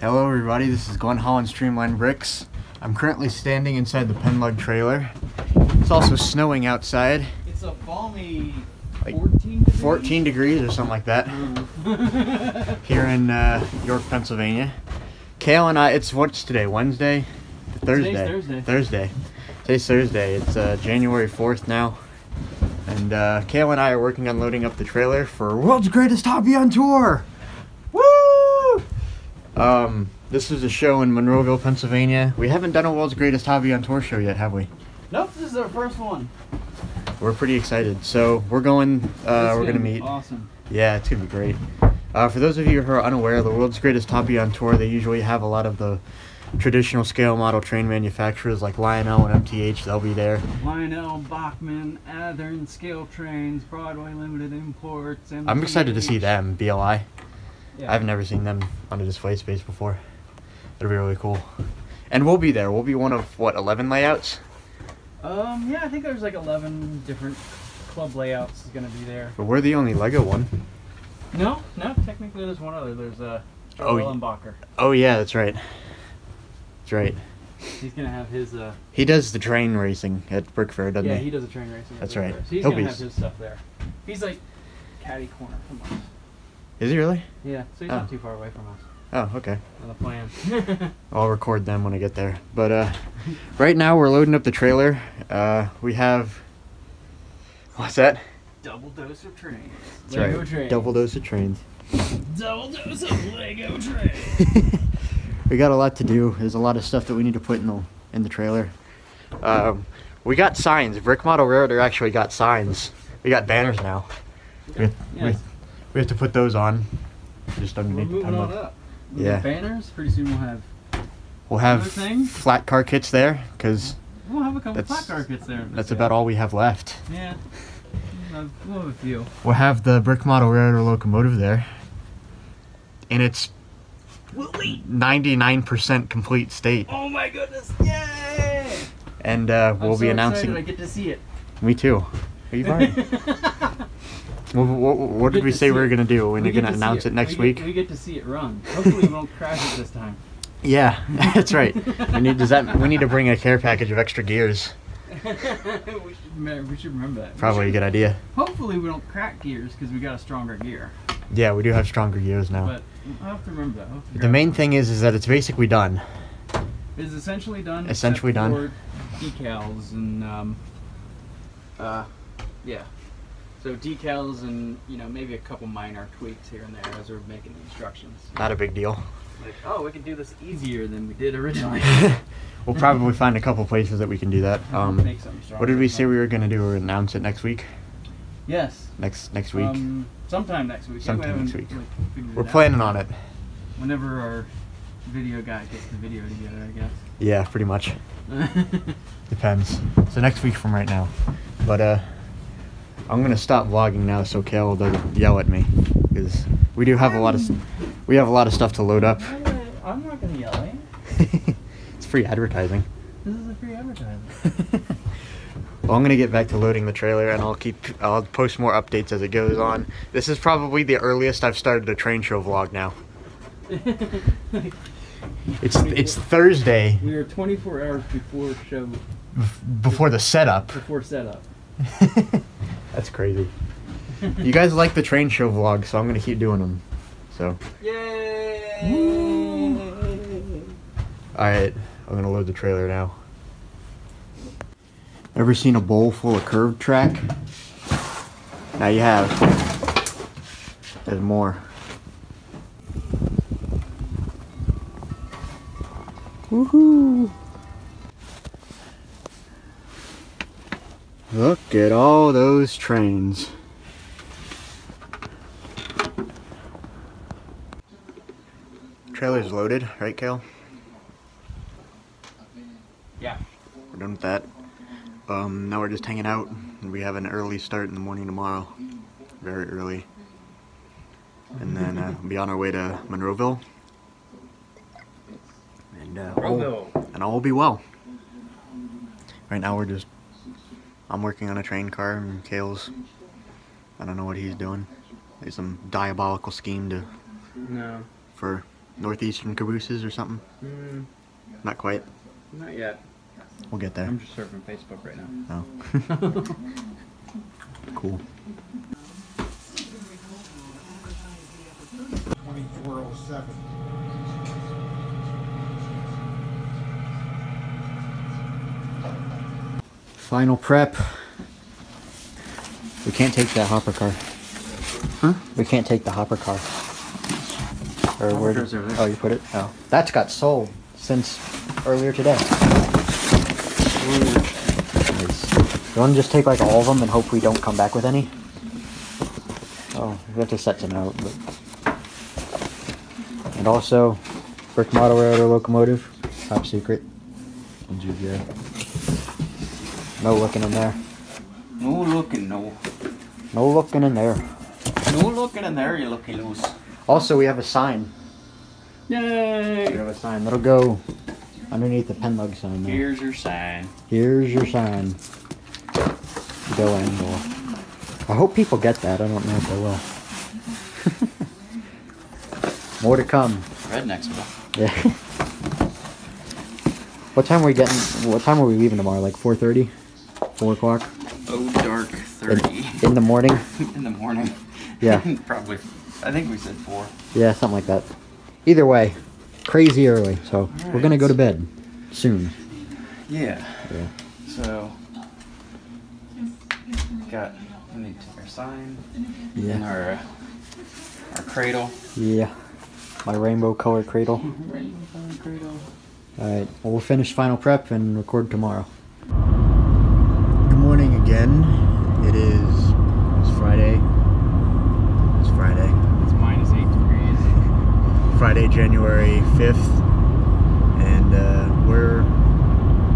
Hello everybody, this is Holland Streamline Bricks. I'm currently standing inside the Penlug trailer. It's also snowing outside. It's a balmy like 14 degrees? 14 degrees or something like that. Here in York, Pennsylvania. Kale and I, what's today, Wednesday? Thursday. Today's Thursday. Thursday. Today's Thursday. It's January 4th now. And Kale and I are working on loading up the trailer for World's Greatest Hobby on Tour! Woo! This is a show in Monroeville, Pennsylvania. We haven't done a World's Greatest Hobby on Tour show yet, have we? Nope, this is our first one. We're pretty excited. So we're going, we're gonna meet. Awesome. Yeah, it's gonna be great. For those of you who are unaware, the World's Greatest Hobby on Tour, they usually have a lot of the traditional scale model train manufacturers like Lionel and MTH. They'll be there. Lionel, Bachman, Athearn, Scale Trains, Broadway Limited Imports. MTH. I'm excited to see them, BLI. Yeah. I've never seen them on a display space before. It'll be really cool. And we'll be there. We'll be one of, what, 11 layouts? Yeah, I think there's like 11 different club layouts is going to be there. But we're the only Lego one. No, technically there's one other. There's Joe Ellenbacher. Oh yeah, that's right. That's right. He's going to have his... He does the train racing at Brick Fair, doesn't he? Yeah, he does a train racing. That's right. So he's going to have his stuff there. He's like catty corner from us. Is he really? Yeah, so he's not too far away from us. Oh, okay. On the plan. I'll record them when I get there. But right now we're loading up the trailer. We have... What's that? Double dose of trains. That's Lego right. trains. Double dose of trains. Double dose of Lego trains. We got a lot to do. There's a lot of stuff that we need to put in the trailer. We got signs. Brick Model Railroader actually got signs. We got banners now. Okay. We have to put those on. Just underneath We're the moving on Penlug. up. Yeah. Banners. Pretty soon We'll have things? flat car kits there, because we'll have a couple flat car kits there. that's about all we have left. Yeah. We'll have a few. We'll have the Brick Model Railroader locomotive there. And it's 99% complete state. Oh my goodness! Yay! And we'll be announcing. I get to see it. Me too. Are you fine? What did we say we were going to do? We're going to announce it next week? We get to see it run. Hopefully we won't crash it this time. Yeah, that's right. We need to bring a care package of extra gears. we should remember that. Probably a good idea. Hopefully we don't crack gears because we got a stronger gear. Yeah, we do have stronger gears now. But I'll have to remember that. The main thing is that it's basically done. It's essentially done. Essentially done. For decals and yeah. So decals and maybe a couple minor tweaks here and there as we're making the instructions. Not a big deal. Like, oh, we can do this easier than we did originally. We'll probably find a couple places that we can do that. Make something stronger. What did we say we were going to do? Or announce it next week? Yes. Next week? Sometime next week. Sometime next week. Like, we're planning on it. Whenever our video guy gets the video together, I guess. Yeah, pretty much. Depends. So next week from right now. But I'm gonna stop vlogging now so Kale doesn't yell at me, because we do have a lot of stuff to load up. I'm not gonna yell at you. It's free advertising. This is a free advertising. Well, I'm gonna get back to loading the trailer, and I'll post more updates as it goes on. This is probably the earliest I've started a train show vlog now. It's Thursday. We are 24 hours before show. Before the setup. Before setup. That's crazy. You guys like the train show vlogs, so I'm gonna keep doing them. So. Yay! All right, I'm gonna load the trailer now. Ever seen a bowl full of curved track? Now you have. There's more. Woohoo! Look at all those trains. Trailer's loaded, right, Kale? Yeah. We're done with that. Now we're just hanging out. We have an early start in the morning tomorrow. Very early. And then we'll be on our way to Monroeville. And all will be well. Right now I'm working on a train car, and Kale's, I don't know what he's doing. There's some diabolical scheme for northeastern cabooses or something? Not quite. Not yet. We'll get there. I'm just surfing Facebook right now. Oh. Cool. 2407. Final prep. We can't take that hopper car. Huh? We can't take the hopper car. Or where? Hopper's over there. Oh, you put it? Oh, that's got sold since earlier today. Nice. You want to just take like all of them and hope we don't come back with any? Oh, we have to set some out. But... And also, brick model railroad locomotive, top secret. And GVA. No looking in there. No looking, no. No looking in there. No looking in there, you looky loose. Also, we have a sign. Yay! We have a sign that'll go underneath the pen lug sign there. Here's your sign. Here's your sign. Go angle. I hope people get that. I don't know if they will. More to come. Rednecks will. Yeah. What time are we getting? What time are we leaving tomorrow? Like 4:30? 4 o'clock? Oh, dark 30. In the morning? In the morning. Yeah. Probably. I think we said 4. Yeah, something like that. Either way, crazy early. So we're gonna go to bed soon. Yeah. Yeah. So we need our sign. Yeah. And our cradle. Yeah. My rainbow color cradle. Rainbow color cradle. Alright, well, we'll finish final prep and record tomorrow. Good morning again. It's Friday. It's Friday. It's -8 degrees. Friday, January 5th. And we're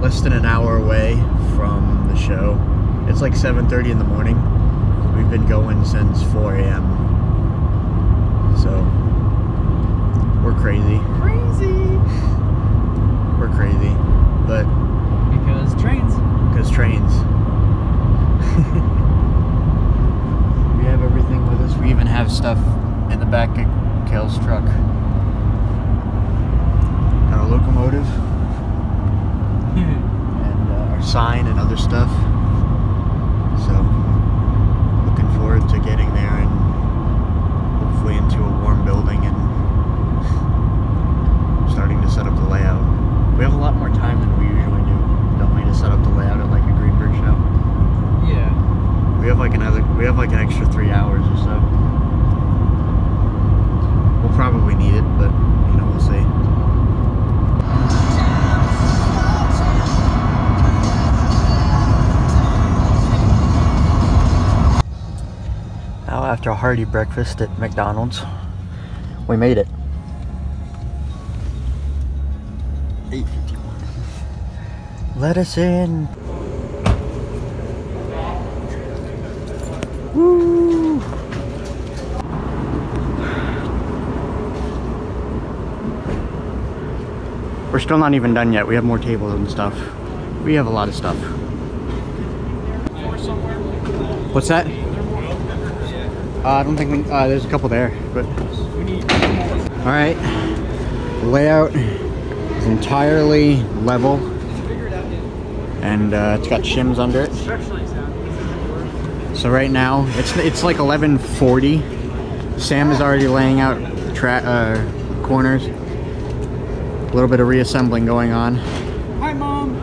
less than an hour away from the show. It's like 7:30 in the morning. We've been going since 4 a.m. So, we're crazy. We're crazy, but Because trains. We have everything with us. We even have stuff in the back of Kale's truck. Got a locomotive and our sign and other stuff. So, looking forward to getting there and hopefully into a warm building and starting to set up the layout. We have a lot more time than we usually do, don't we, to set up the layout at like a Greenberg show? Yeah. We have like an extra 3 hours or so. We'll probably need it, but you know, we'll see. Now after a hearty breakfast at McDonald's, we made it. 8:51. Let us in. Woo! We're still not even done yet. We have more tables and stuff. We have a lot of stuff. What's that? I don't think we. There's a couple there, but. All right. The layout is entirely level, and it's got shims under it. So right now it's like 11:40. Sam is already laying out corners. A little bit of reassembling going on. Hi, Mom.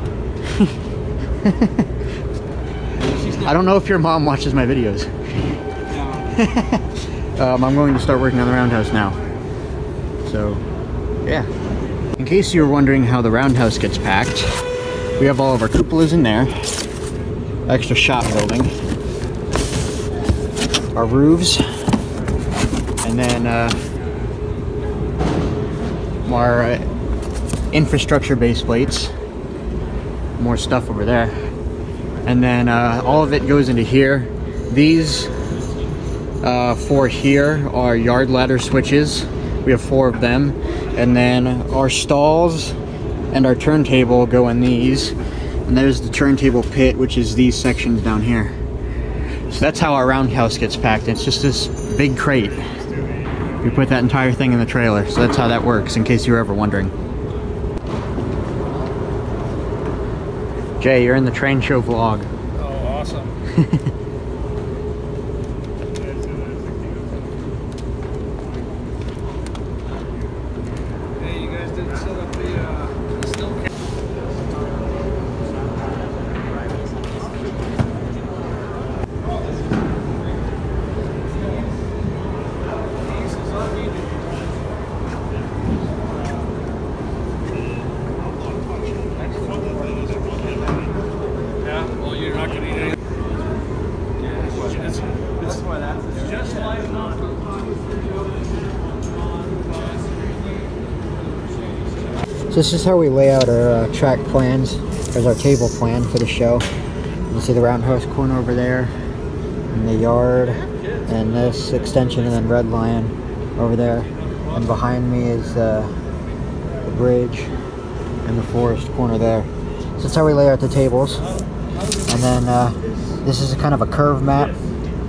I don't know if your mom watches my videos. No. I'm going to start working on the roundhouse now. So, yeah. In case you were wondering how the roundhouse gets packed, we have all of our cupolas in there. Extra shop building. Our roofs. And then our infrastructure base plates. More stuff over there. And then all of it goes into here. These four here are yard ladder switches. We have 4 of them. And then our stalls and our turntable go in these. And there's the turntable pit, which is these sections down here. So that's how our roundhouse gets packed. It's just this big crate. we put that entire thing in the trailer. So that's how that works, in case you were ever wondering. Jay, you're in the train show vlog. Oh, awesome. Hey, you guys didn't set up the snow cap. Yeah, well, you're not going to eat anything. That's why that's just like So this is how we lay out our track plans. There's our table plan for the show. You can see the roundhouse corner over there, and the yard, and this extension, and then Red Lion over there. And behind me is the bridge and the forest corner there. So that's how we lay out the tables. And then this is kind of a curve map.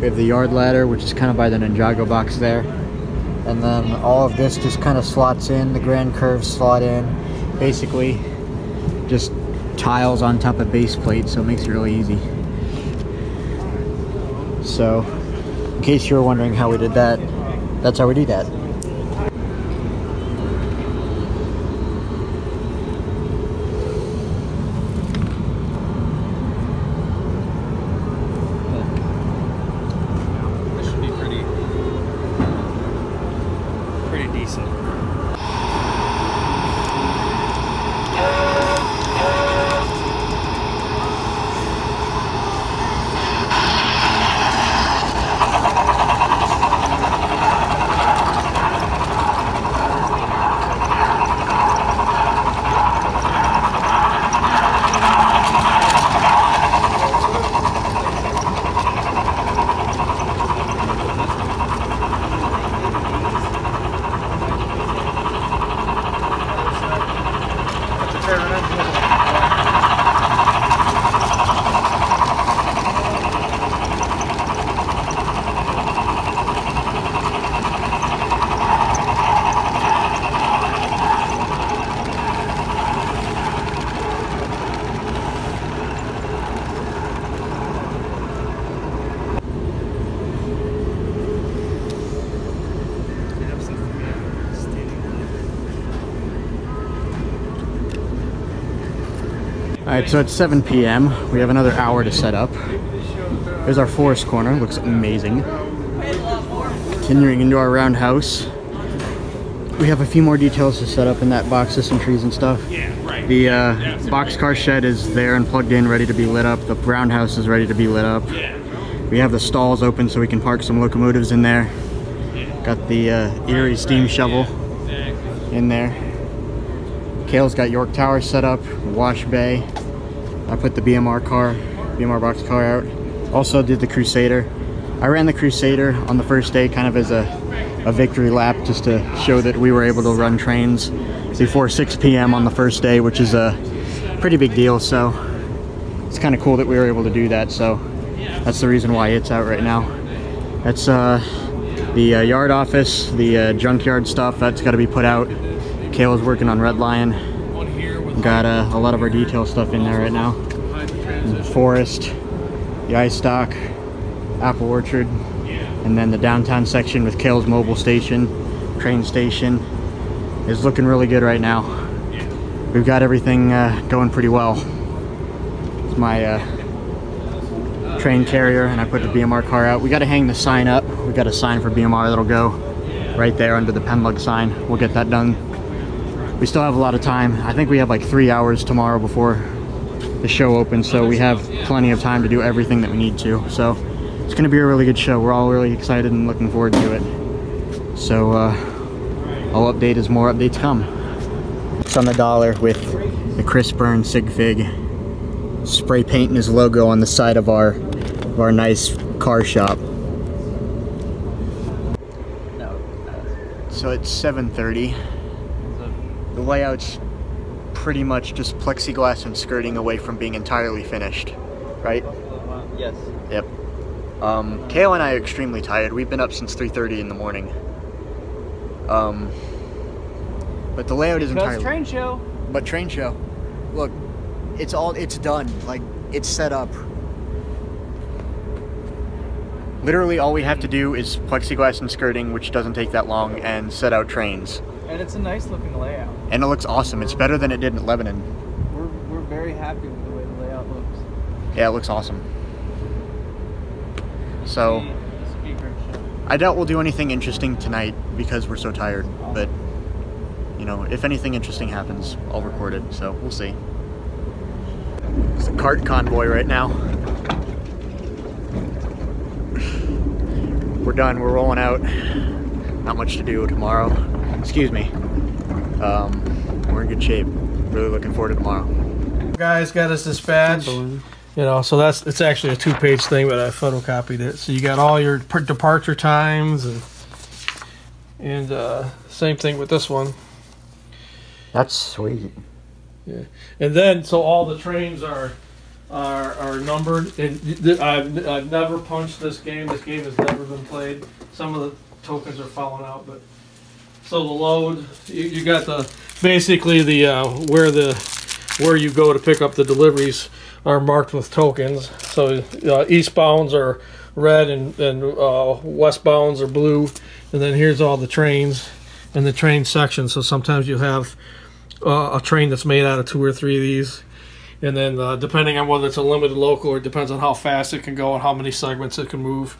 We have the yard ladder, which is kind of by the Ninjago box there. And then all of this just kind of slots in, the grand curves slot in. Basically, just tiles on top of base plate, so it makes it really easy. So, in case you were wondering how we did that, that's how we do that. This should be pretty decent. Alright, so it's 7 p.m. We have another hour to set up. There's our forest corner, looks amazing. Continuing into our roundhouse. We have a few more details to set up in that box, some trees and stuff. The boxcar shed is there and plugged in, ready to be lit up. The roundhouse is ready to be lit up. We have the stalls open so we can park some locomotives in there. Got the Erie steam shovel in there. Kale's got York Tower set up, wash bay. I put the BMR box car out. Also did the Crusader. I ran the Crusader on the first day kind of as a victory lap, just to show that we were able to run trains before 6 p.m. on the first day, which is a pretty big deal. So it's kind of cool that we were able to do that. So that's the reason why it's out right now. That's the yard office, the junkyard stuff, that's got to be put out. Kale's working on Red Lion. Got a lot of our detail stuff in there right now. The forest, the ice stock, apple orchard, and then the downtown section with Kale's mobile station, train station is looking really good right now. We've got everything going pretty well. It's my train carrier, and I put the BMR car out. We got to hang the sign up. We got a sign for BMR that'll go right there under the Penlug sign. We'll get that done. We still have a lot of time. I think we have like 3 hours tomorrow before the show opens, so we have plenty of time to do everything that we need to. So it's going to be a really good show. We're all really excited and looking forward to it. So I'll update as more updates come. It's on the dollar with the Chris Byrne Sig Fig spray painting his logo on the side of our nice car shop. So it's 7:30. The layout's pretty much just plexiglass and skirting away from being entirely finished, right? Yes. Yep. Kale and I are extremely tired. We've been up since 3:30 in the morning. But the layout is entirely. Train show. But train show, look, it's done. Like, it's set up. Literally, all we have to do is plexiglass and skirting, which doesn't take that long, and set out trains. And it's a nice looking layout. And it looks awesome. It's better than it did in Lebanon. We're very happy with the way the layout looks. Yeah, it looks awesome. So, I doubt we'll do anything interesting tonight because we're so tired. But, you know, if anything interesting happens, I'll record it. So, we'll see. It's a cart convoy right now. We're done. We're rolling out. Not much to do tomorrow. Excuse me. We're in good shape. Really looking forward to tomorrow. Guys got us dispatch. You know, so it's actually a 2-page thing, but I photocopied it. So you got all your departure times, and same thing with this one. That's sweet. Yeah, and then so all the trains are numbered. And I've never punched this game. This game has never been played. Some of the tokens are falling out, but so the load you got basically where you go to pick up the deliveries are marked with tokens. So eastbounds are red and westbounds are blue, and then here's all the trains in the train section. So sometimes you have a train that's made out of 2 or 3 of these, and then depending on whether it's a limited local or it depends on how fast it can go and how many segments it can move.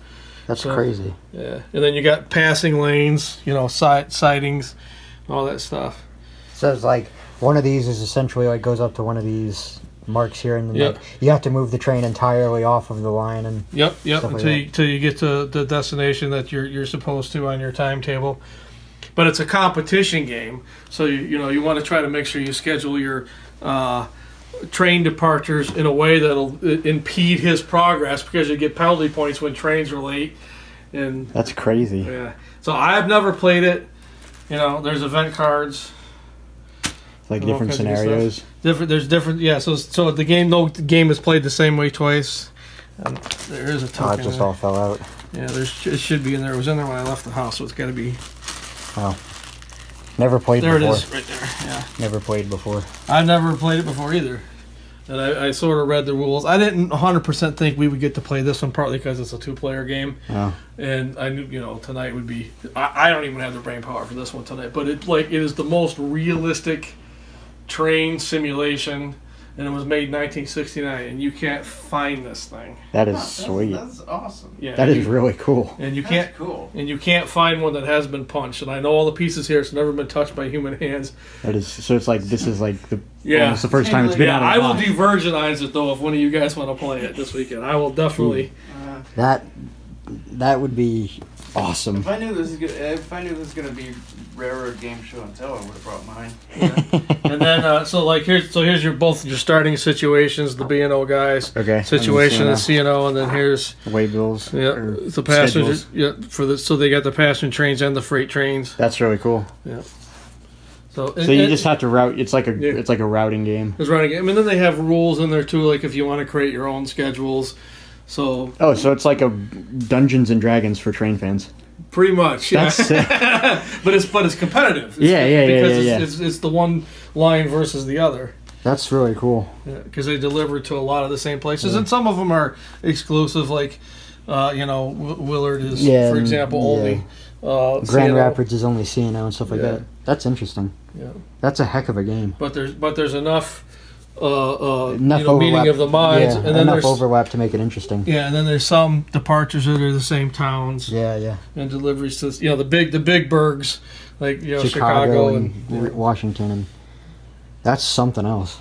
That's crazy. Yeah, and then you got passing lanes, you know, sidings, all that stuff. So it's like one of these is essentially like goes up to one of these marks here, and then Yep. like, you have to move the train entirely off of the line, and Yep, stuff like until you get to the destination that you're supposed to on your timetable. But it's a competition game, so you want to try to make sure you schedule your train departures in a way that'll impede his progress, because you get penalty points when trains are late. And That's crazy. yeah, so I've never played it. You know, there's event cards. Like and all different kinds of good scenarios. stuff. There's different. Yeah, so the game, no game is played the same way twice. There is a oh, token. it just there. all fell out. Yeah, it should be in there. It was in there when I left the house, so it's got to be. Wow. Never played There before. it is, right there. Yeah, Never played before. I've never played it before either, and I sort of read the rules. I didn't 100% think we would get to play this one, partly because it's a 2-player game, Oh. and I knew tonight would be. I don't even have the brain power for this one tonight, but it is the most realistic train simulation, and it was made in 1969, and you can't find this thing. That is sweet. That's awesome. Yeah, That is really cool. and you can't. Cool. And you can't find one that has been punched. And I know all the pieces here. It's never been touched by human hands. That is so. It's like this is like the Yeah. almost the first time it's been Yeah, out of I the will box. de-virginize it though if one of you guys want to play it this weekend. I will definitely. That would be awesome. If I knew this was gonna be rarer game show and tell, I would have brought mine. And then here's your starting situations, the B&O guys. Okay. Situation and C&O, and then here's Waybills. the passenger. schedules. Yeah, so they got the passenger trains and the freight trains. That's really cool. Yeah. So you just have to route. It's like a routing game. It's running. I mean, then they have rules in there too, like if you want to create your own schedules. So Oh, so it's like a Dungeons and Dragons for train fans. pretty much, yeah. That's sick. but it's competitive. Because it's the one line versus the other. That's really cool. Because they deliver to a lot of the same places, and some of them are exclusive. Like, Willard is, for example, only. Grand Rapids is only C&O and stuff like Yeah. that. That's interesting. Yeah. That's a heck of a game. But there's enough. Enough meeting overlap. of the minds, Yeah, and then enough there's overlap to make it interesting. Yeah, and then there's some departures that are the same towns. Yeah. And deliveries to the big burgs like Chicago and Washington, and that's something else.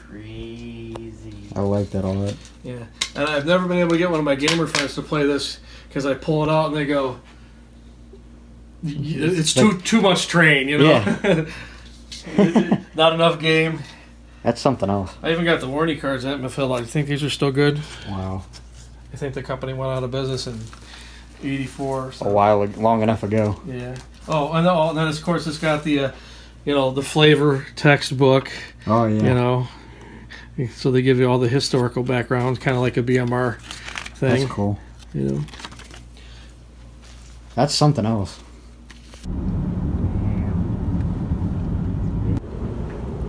Crazy. I like that a lot. yeah. And I've never been able to get one of my gamer friends to play this because I pull it out and they go, "It's too much train," Yeah. Not enough game. That's something else. I even got the warranty cards at Phil. I think these are still good. Wow. I think the company went out of business in '84. So. Long enough ago. Yeah. Oh, and then of course it's got the, the flavor textbook. Oh yeah. So they give you all the historical background, kind of like a BMR thing. That's cool. You know. That's something else.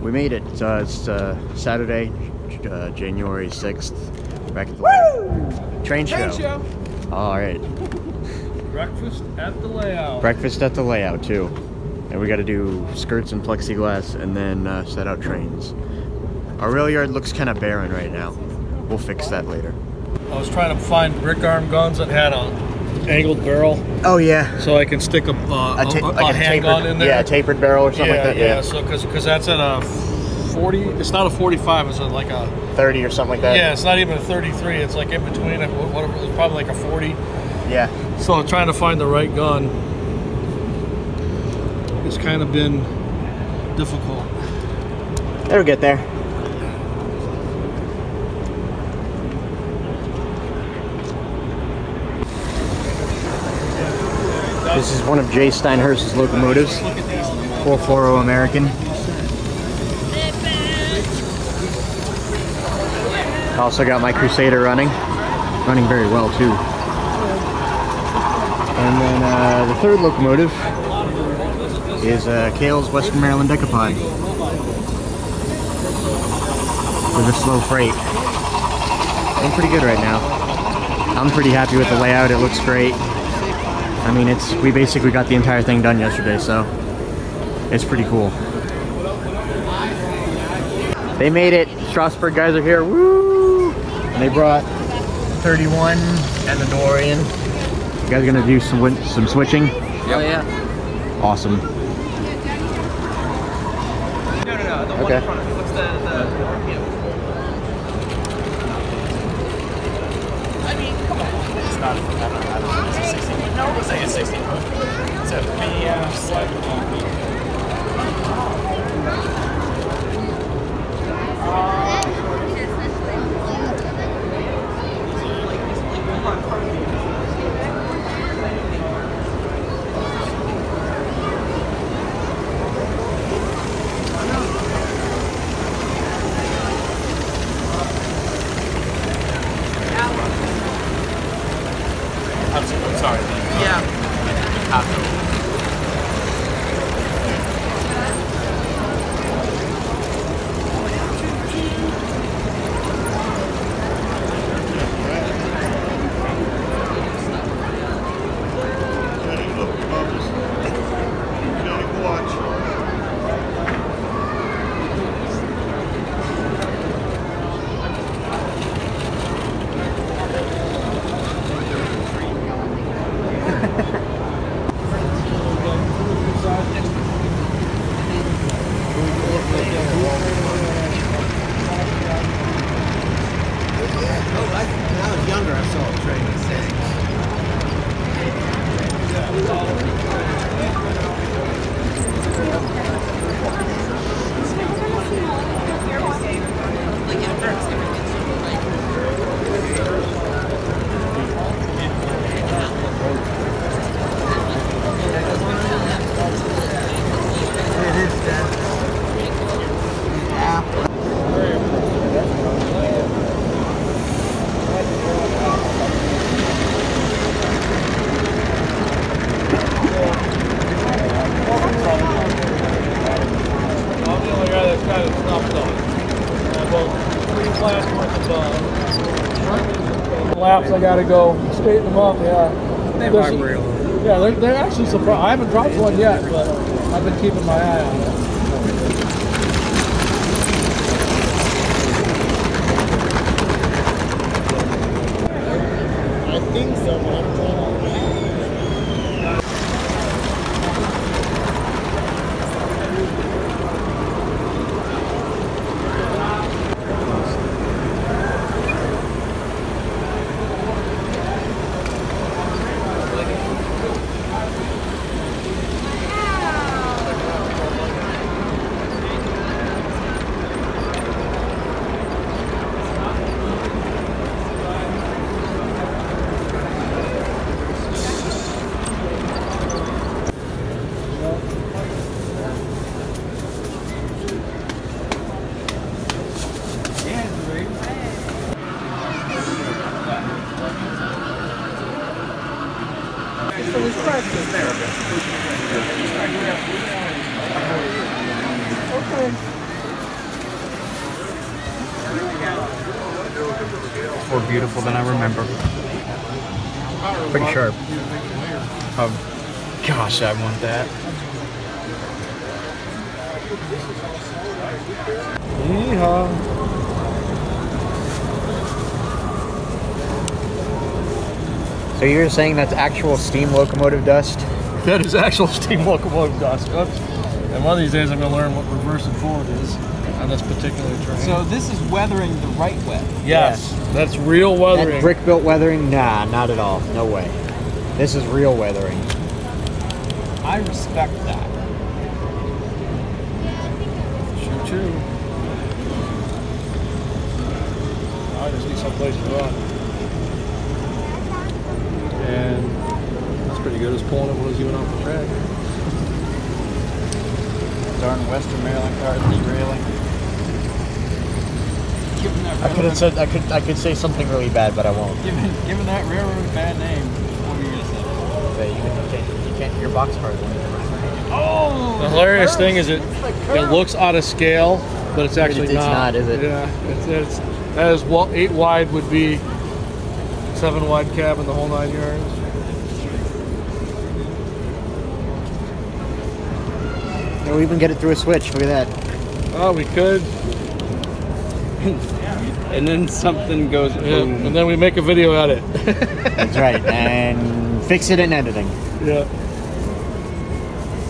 We made it. It's Saturday, January 6th. Back at the train show. All right. Breakfast at the layout. Breakfast at the layout too. And we got to do skirts and plexiglass and then set out trains. Our rail yard looks kind of barren right now. We'll fix that later. I was trying to find brick arm guns that had a angled barrel. Oh yeah. So I can stick a handgun in there. Yeah, a tapered barrel or something like that. Yeah. So because that's at a 40. It's not a 45. It's like a 30 or something like that. Yeah, it's not even a 33. It's like in between. It's probably like a 40. Yeah. So trying to find the right gun has kind of been difficult. It'll get there. This is one of Jay Steinhurst's locomotives, 440 American. Also got my Crusader running very well too. And then the third locomotive is Cale's Western Maryland Decapod with a slow freight. Doing pretty good right now. I'm pretty happy with the layout. It looks great. I mean, we basically got the entire thing done yesterday, so it's pretty cool. They made it. Strasbourg guys are here. Woo! And they brought 31 and the DeLorean. You guys gonna do some switching? Oh yeah. Awesome. No. The one in front of it. What's the I mean, come on. It's not. I don't know. It's a 60 foot. No, it's like a 60 foot. It's a I'm sorry. Yeah. Laps, I gotta go straighten them up. Yeah, they're actually surprised. I haven't dropped one yet, but I've been keeping my eye on it. I think so, but I'm trying to... for this practice. Okay. More beautiful than I remember. Pretty sharp. Gosh, I want that. Yeehaw. So you're saying that's actual steam locomotive dust? That is actual steam locomotive dust. Oops. And one of these days I'm going to learn what reverse and forward is on this particular train. So this is weathering the right way. Yes, that's real weathering. That brick built weathering? Nah, not at all. No way. This is real weathering. I respect that. Choo-choo. I just need someplace to run. And that's pretty good. It's pulling it when it's even off the track. Darn Western Maryland cars derailing. I could have said I could say something really bad, but I won't. Given that railroad a bad name, what were you gonna say? You can't hear boxcars. Oh! The hilarious thing is it looks out of scale, but it's actually it's not, is it? Yeah, it's as well. 8 wide would be 7 wide cab in the whole 9 yards. We'll even get it through a switch. Look at that. Oh, we could. And then something goes boom. And then we make a video edit. That's right. And fix it in editing. Yeah.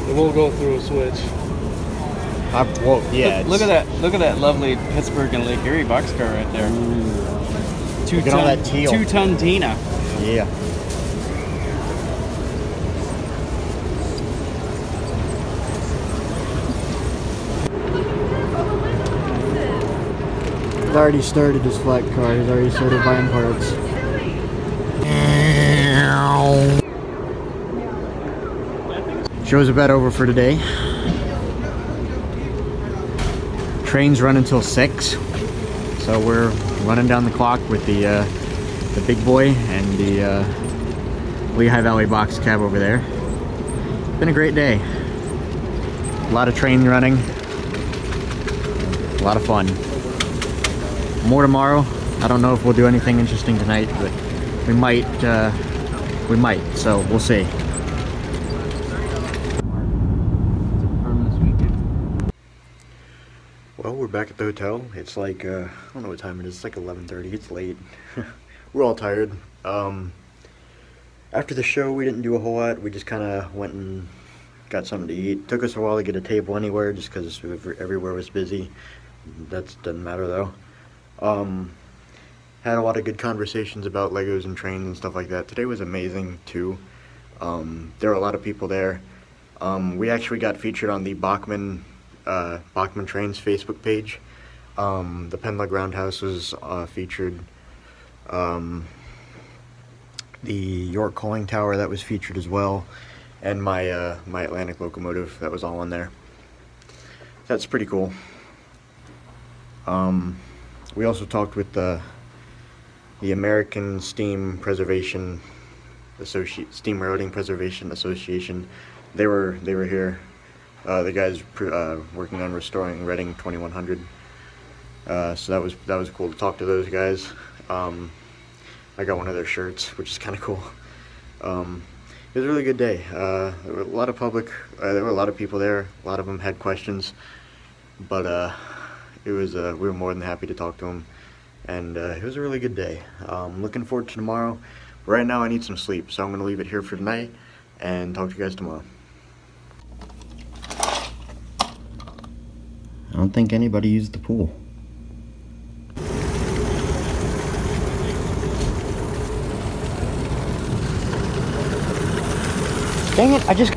It will go through a switch. Well, yeah. Look at that! Look at that lovely Pittsburgh and Lake Erie boxcar right there. Look at all that teal. 2-ton Tina. Yeah. He's already started his flat car. He's already started buying parts. Show's about over for today. Trains run until 6, so we're running down the clock with the big boy and the Lehigh Valley box cab over there. Been a great day. A lot of train running. A lot of fun. More tomorrow. I don't know if we'll do anything interesting tonight, but we might. So we'll see. Well, we're back at the hotel. It's like, I don't know what time it is. It's like 11:30. It's late. We're all tired. After the show, we didn't do a whole lot. We just kind of went and got something to eat. Took us a while to get a table anywhere just because everywhere was busy. That doesn't matter though. Had a lot of good conversations about Legos and trains and stuff like that. Today was amazing too. There were a lot of people there. We actually got featured on the Bachman Trains Facebook page. The Penla Roundhouse was featured. The York Coaling Tower, that was featured as well, and my my Atlantic locomotive, that was all on there. That's pretty cool. We also talked with the American Steam Preservation Steam Railroading Preservation Association. They were here. The guys working on restoring Reading 2100. So that was cool to talk to those guys. I got one of their shirts, which is kind of cool. It was a really good day. There were a lot of there were a lot of people there. A lot of them had questions, but it was we were more than happy to talk to them, and it was a really good day. Looking forward to tomorrow. Right now I need some sleep, so I'm going to leave it here for tonight and talk to you guys tomorrow. I don't think anybody used the pool. Dang it, I just...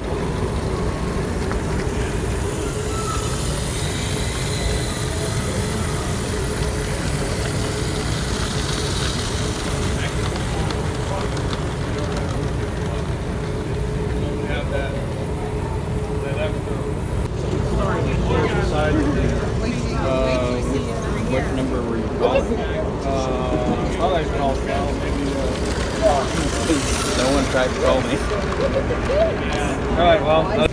What number were you calling? I thought I called maybe No one tried to call me. All right, well.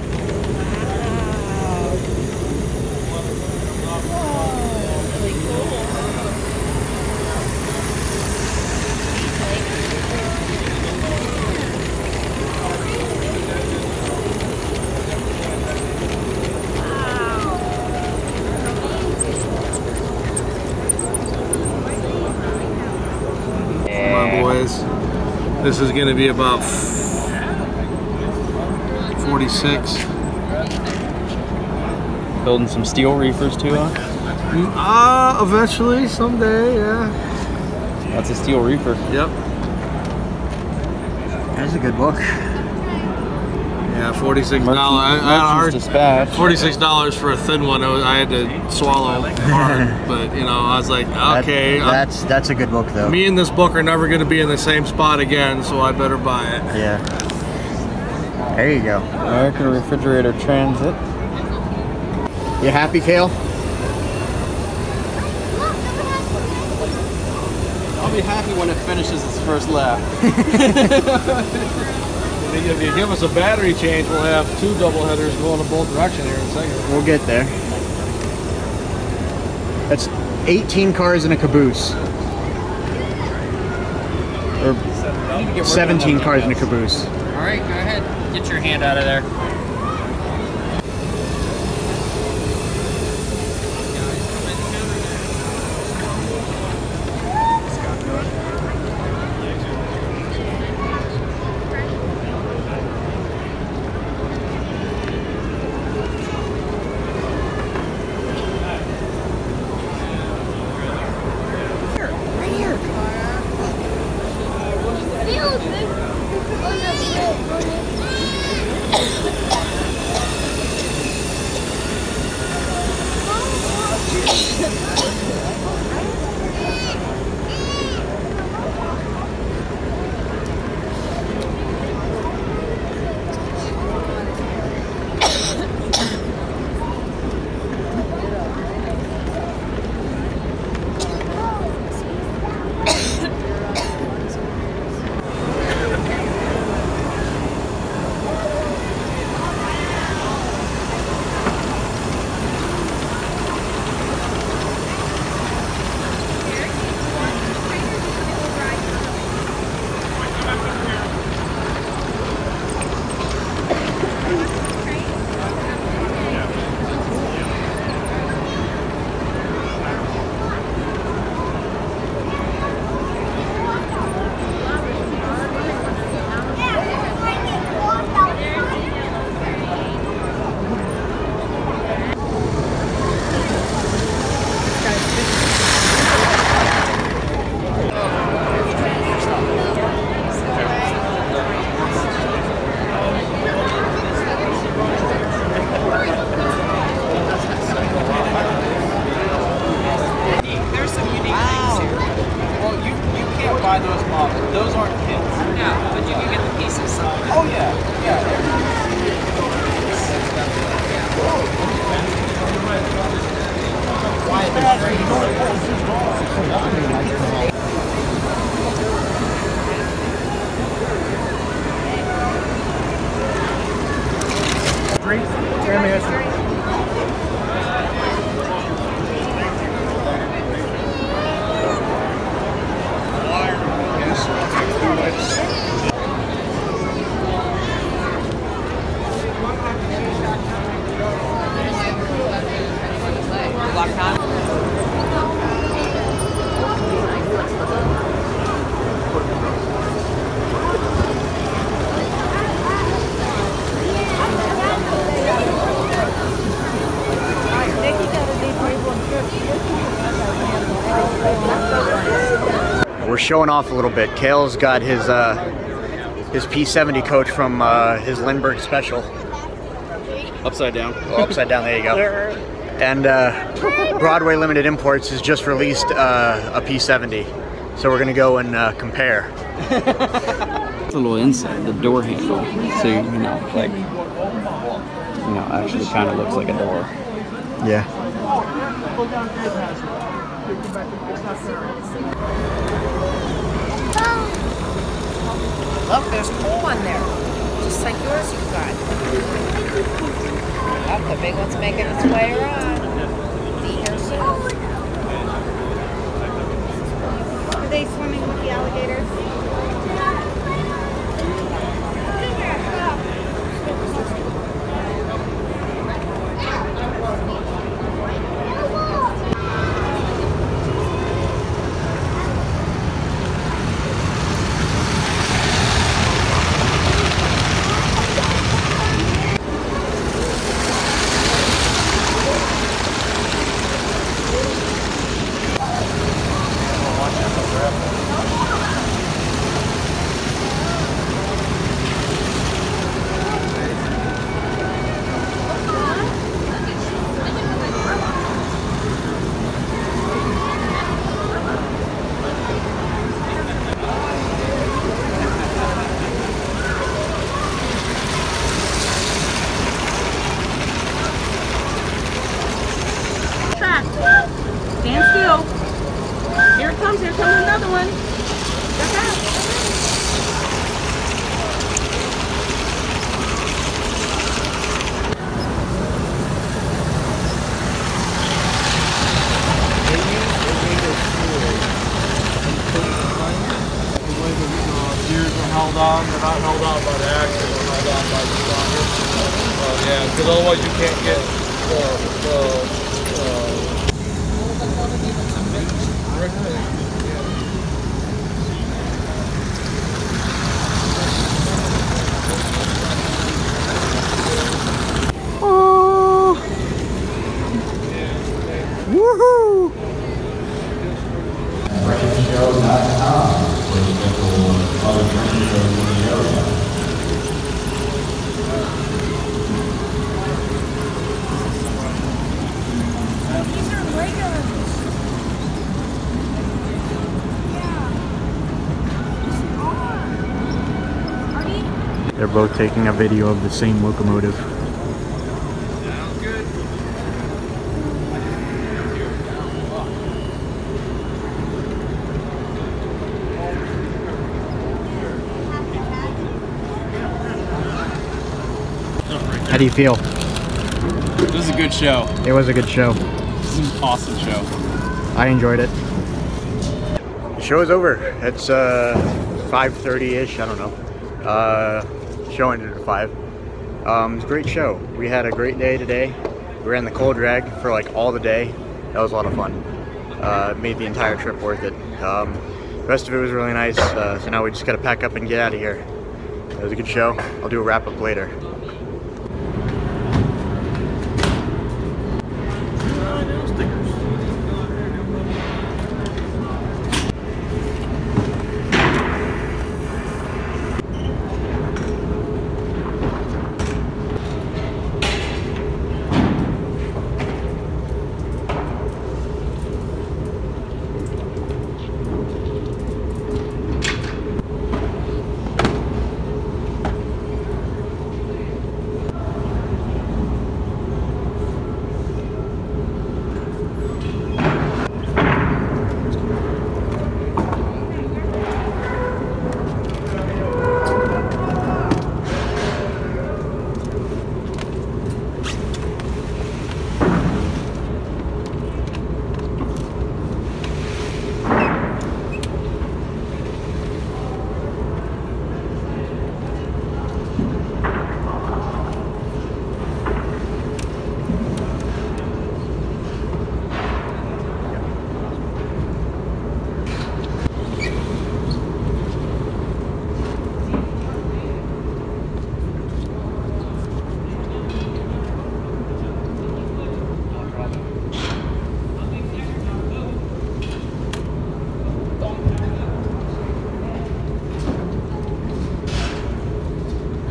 Boys, this is going to be about 46. Building some steel reefers too, huh? Eventually, someday, yeah. That's a steel reefer. Yep. That's a good book. Yeah, $46. Merchant's Dispatch. $46 for a thin one. I had to swallow hard, but you know, I was like, okay. That's a good book though. Me and this book are never going to be in the same spot again, so I better buy it. Yeah. There you go. American Refrigerator Transit. You happy, Kale? I'll be happy when it finishes its first lap. If you give us a battery change, we'll have 2 double headers going in both directions here in a second. We'll get there. That's 18 cars in a caboose. Or 17 cars in a caboose. All right, go ahead. Get your hand out of there. buy those models. Those aren't kits. No, but you can get the pieces. Oh yeah, We're showing off a little bit. Kale's got his P70 coach from his Lindbergh special. upside down. Oh, upside down, there you go. And Broadway Limited Imports has just released a P70. So we're gonna go and compare. It's a little inside the door handle, so you know, like, actually kind of looks like a door. Yeah. Look, there's coal in there. Just like yours you've got. Oh, the big one's making its way around. Be here soon. Are they swimming with the alligators? Stand still. Here it comes another one. Look out. Gears are held on. They're not held on by the axle. They're held on by the sprocket. Yeah, because otherwise you can't get Oh! Woohoo! These are Legos. They're both taking a video of the same locomotive. How do you feel? This was a good show. It was a good show. This is an awesome show. I enjoyed it. The show is over. It's 5:30-ish, I don't know. Show ended at 5. It was a great show. We had a great day today. We ran the coal drag for like all the day. That was a lot of fun. Made the entire trip worth it. The rest of it was really nice. So now we just gotta pack up and get out of here. It was a good show. I'll do a wrap up later.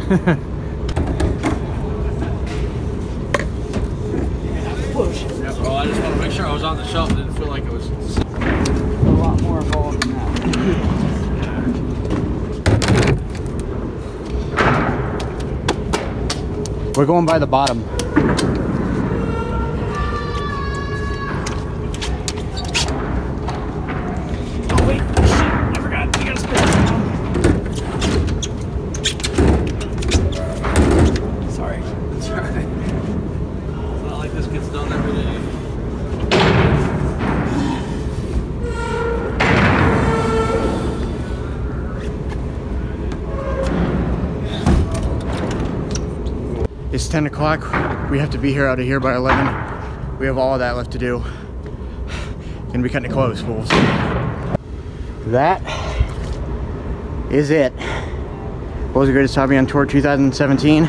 Yeah, well, I just want to make sure I was on the shelf. Didn't feel like it was. A lot more involved than that. We're going by the bottom. Oh wait, shit, I forgot. You gotta spin it around. It's 10 o'clock. We have to be here out of here by 11. We have all of that left to do. Gonna be cutting it close, but we'll see. That is it. What was the greatest hobby on tour 2017?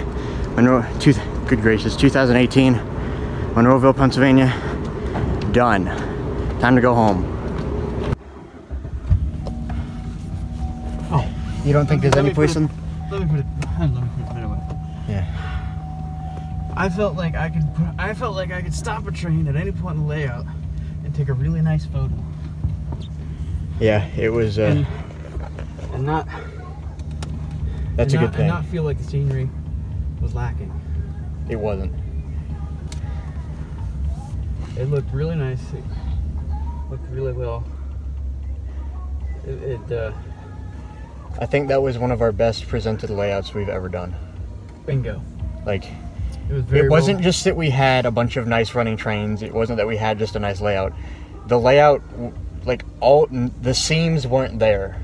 Good gracious, 2018. Monroeville, Pennsylvania. Done. Time to go home. Oh, you don't think there's any place in? Let me put it away. Yeah. I felt like I could stop a train at any point in the layout and take a really nice photo. Yeah, it was. And not. That's a good thing. And not feel like the scenery was lacking. It wasn't. It looked really nice. It looked really well. I think that was one of our best presented layouts we've ever done. Bingo. Like, It wasn't just that we had a bunch of nice running trains. It wasn't that we had just a nice layout. The layout, like all the seams weren't there,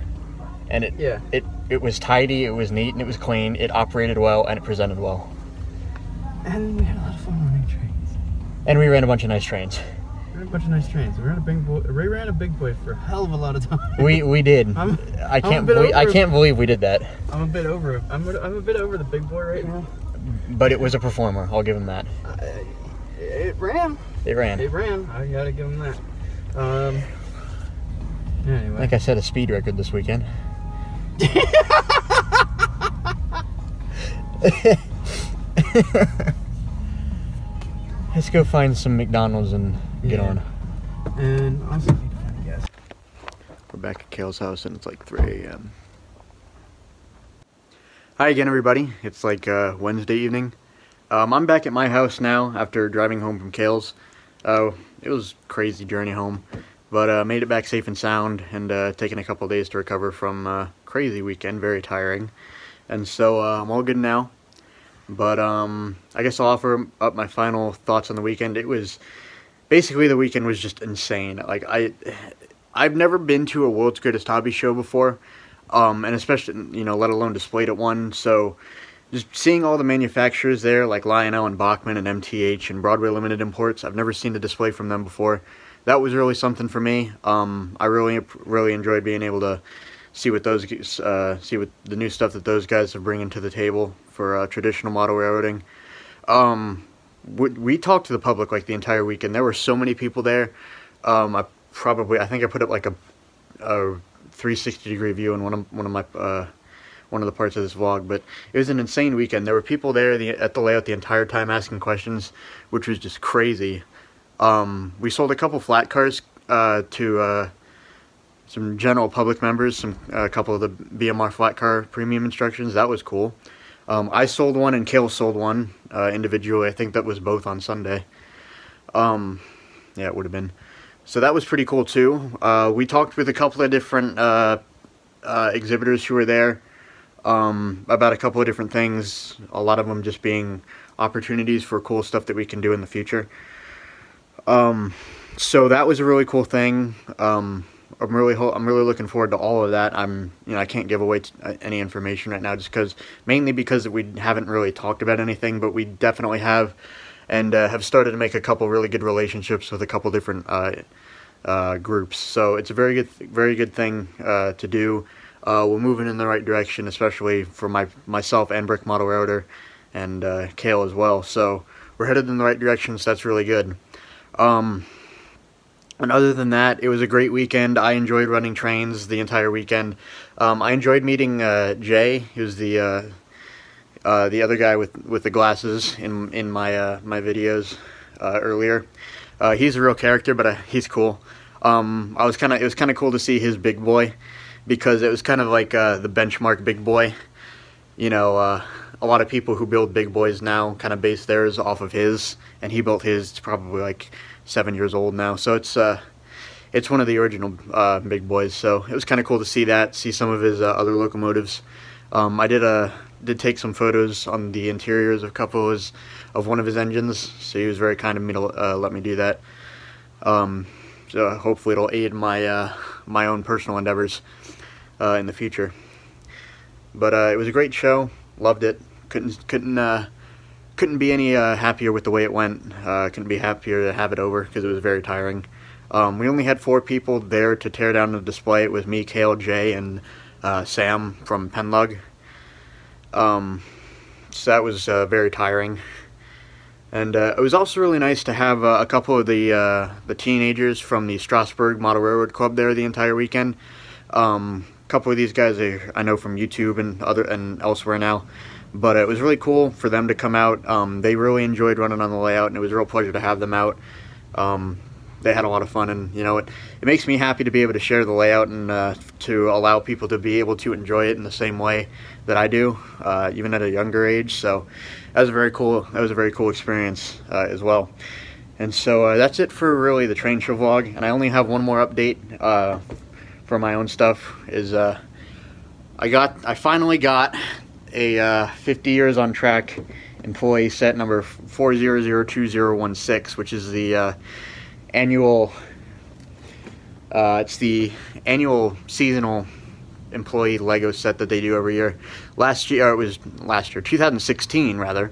and it was tidy. It was neat and it was clean. It operated well and it presented well. And we had a lot of fun running trains. And we ran a bunch of nice trains. We ran a bunch of nice trains. We ran a big boy for a hell of a lot of time. We did. I can't believe we did that. I'm a bit over it. I'm a bit over the big boy right now. But it was a performer. I'll give him that. It ran. It ran. It ran. I gotta give him that. Anyway. Like I said, a speed record this weekend. Let's go find some McDonald's and get on. And also need to find gas. We're back at Kale's house and it's like 3 a.m. Hi again, everybody. It's like Wednesday evening. I'm back at my house now after driving home from Kale's. It was a crazy journey home, but made it back safe and sound, and taken a couple days to recover from a crazy weekend, very tiring. And so I'm all good now. But I guess I'll offer up my final thoughts on the weekend. It was basically, the weekend was just insane. Like I've never been to a World's Greatest Hobby show before, and especially, you know, let alone displayed at one. So just seeing all the manufacturers there, like Lionel and Bachman and MTH and Broadway Limited Imports, I've never seen a display from them before. That was really something for me. I really enjoyed being able to see what the new stuff that those guys are bringing to the table for traditional model railroading. We talked to the public like the entire weekend. There were so many people there. I think I put up like a 360-degree view in one of the parts of this vlog, but it was an insane weekend. There were people there at the layout the entire time asking questions, which was just crazy. We sold a couple flat cars to some general public members, a couple of the BMR flat car premium instructions. That was cool. I sold one and Kale sold one individually. I think that was both on Sunday. Yeah, it would have been. So that was pretty cool too. We talked with a couple of different exhibitors who were there about a couple of different things. A lot of them just being opportunities for cool stuff that we can do in the future. So that was a really cool thing. I'm really looking forward to all of that. I can't give away any information right now, just mainly because we haven't really talked about anything, but we definitely have, and have started to make a couple really good relationships with a couple different groups. So it's a very good thing to do. We're moving in the right direction, especially for myself and Brick Model Railroader and Kale as well. So we're headed in the right direction, so that's really good. And other than that, it was a great weekend. I enjoyed running trains the entire weekend. I enjoyed meeting Jay, who's the other guy with the glasses in my my videos earlier. He's a real character, but he's cool. It was kind of cool to see his big boy, because it was kind of like the benchmark big boy. You know, a lot of people who build big boys now kind of base theirs off of his, and he built his. It's probably like 7 years old now, so it's one of the original big boys. So it was kind of cool to see some of his other locomotives. I did take some photos on the interiors of a couple of one of his engines, so he was very kind of me to let me do that. So hopefully it'll aid my my own personal endeavors in the future. But it was a great show. Loved it. Couldn't couldn't be any happier with the way it went. Couldn't be happier to have it over because it was very tiring. We only had 4 people there to tear down the display. It was me, Kale, Jay, and Sam from Penlug. So that was very tiring. And it was also really nice to have a couple of the teenagers from the Strasbourg Model Railroad Club there the entire weekend. A couple of these guys I know from YouTube and elsewhere now, but it was really cool for them to come out. They really enjoyed running on the layout, and it was a real pleasure to have them out. They had a lot of fun, and you know, it makes me happy to be able to share the layout and to allow people to be able to enjoy it in the same way that I do, even at a younger age. So that was a very cool experience as well. And so that's it for really the train show vlog. And I only have one more update for my own stuff. Is I finally got a 50 years on track employee set number 4002016, which is the annual. It's the annual seasonal employee Lego set that they do every year. Last year, 2016 rather,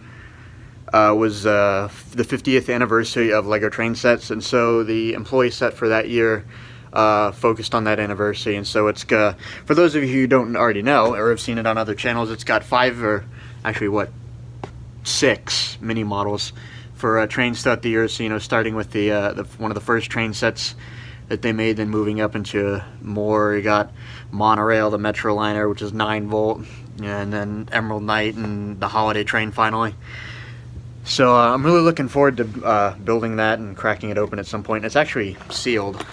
was the 50th anniversary of Lego train sets, and so the employee set for that year focused on that anniversary. And so it's for those of you who don't already know or have seen it on other channels, it's got 6 mini models for trains throughout the year. So, you know, starting with the one of the first train sets that they made, then moving up into more. You got Monorail, the Metroliner, which is 9-volt, and then Emerald Knight and the Holiday Train finally. So I'm really looking forward to building that and cracking it open at some point. It's actually sealed.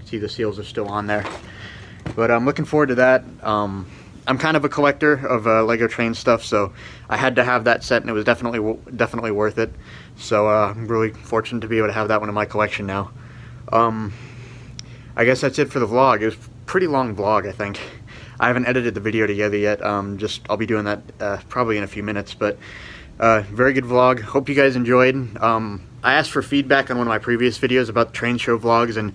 See, the seals are still on there. But I'm looking forward to that. I'm kind of a collector of Lego train stuff, so I had to have that set, and it was definitely worth it. So I'm really fortunate to be able to have that one in my collection now. I guess that's it for the vlog. It was a pretty long vlog, I think. I haven't edited the video together yet. I'll be doing that probably in a few minutes. But very good vlog. Hope you guys enjoyed. I asked for feedback on one of my previous videos about the train show vlogs, and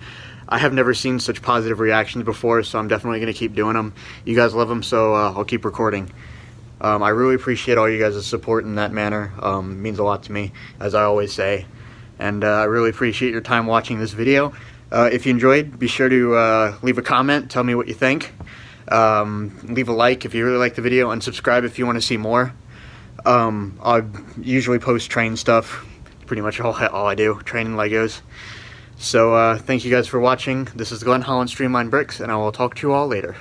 I have never seen such positive reactions before, so I'm definitely going to keep doing them. You guys love them, so I'll keep recording. I really appreciate all you guys' support in that manner. It means a lot to me, as I always say. And I really appreciate your time watching this video. If you enjoyed, be sure to leave a comment, tell me what you think. Leave a like if you really like the video, and subscribe if you want to see more. I usually post train stuff, pretty much all I do, train and Legos. So thank you guys for watching. This is Glenn, Holland Streamline Bricks, and I will talk to you all later.